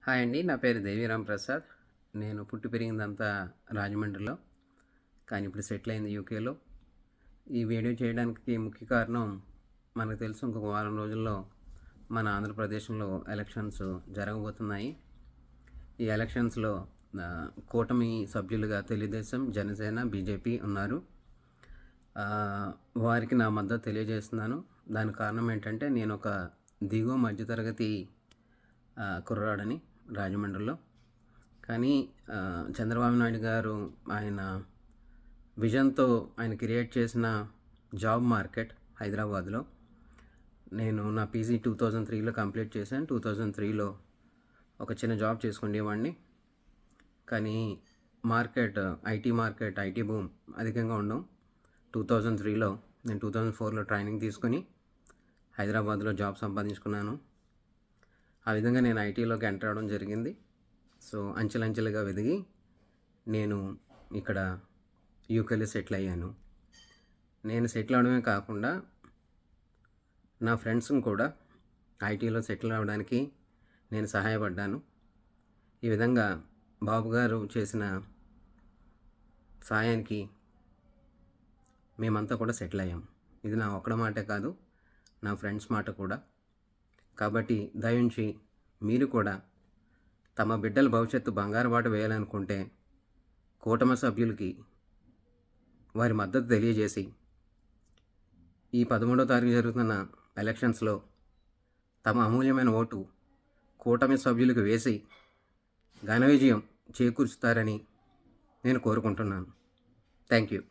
Hi అండి. నా పేరు దేవిరామ్ ప్రసాద్. నేను పుట్టి పెరిగిందంతా రాజమండ్రిలో. కానీ ఇప్పుడు సెటిల్ అయింది యూకేలో. ఈ వీడియో చేయడానికి ముఖ్య కారణం, మనకు తెలుసు ఇంకొక వారం రోజుల్లో మన ఆంధ్రప్రదేశ్లో ఎలక్షన్స్ జరగబోతున్నాయి. ఈ ఎలక్షన్స్లో కూటమి సభ్యులుగా తెలుగుదేశం, జనసేన, బీజేపీ ఉన్నారు. వారికి నా మద్దతు తెలియజేస్తున్నాను. దానికి కారణం ఏంటంటే, నేను ఒక దిగువ మధ్యతరగతి కుర్రాడని రాజమండ్రిలో. కానీ చంద్రబాబు నాయుడు గారు ఆయన విజన్తో ఆయన క్రియేట్ చేసిన జాబ్ మార్కెట్ హైదరాబాద్లో, నేను నా పీజీ 2003లో కంప్లీట్ చేశాను. 2003లో ఒక చిన్న జాబ్ చేసుకునేవాడిని. కానీ ఐటీ బూమ్ అధికంగా ఉండడం 2003లో నేను 2004లో ట్రైనింగ్ తీసుకొని హైదరాబాద్లో జాబ్ సంపాదించుకున్నాను. ఆ విధంగా నేను ఐటీలోకి ఎంటర్ అవ్వడం జరిగింది. సో అంచెలంచెలుగా వెదిగి నేను ఇక్కడ యూకేలో సెటిల్ అయ్యాను. నేను సెటిల్ అవడమే కాకుండా నా ఫ్రెండ్స్ని కూడా ఐటీలో సెటిల్ అవ్వడానికి నేను సహాయపడ్డాను. ఈ విధంగా బాబు గారు చేసిన సాయానికి మేమంతా కూడా సెటిల్ అయ్యాం. ఇది నా ఒక్కడి మాటే కాదు, నా ఫ్రెండ్స్ మాట కూడా. కాబట్టి దయించి మీరు కూడా తమ బిడ్డల భవిష్యత్తు బంగారు బాట వేయాలనుకుంటే కూటమి సభ్యులకి వారి మద్దతు తెలియజేసి ఈ 13వ తారీఖు జరుగుతున్న ఎలక్షన్స్లో తమ అమూల్యమైన ఓటు కూటమి సభ్యులకు వేసి ఘన విజయం చేకూరుస్తారని నేను కోరుకుంటున్నాను. Thank you.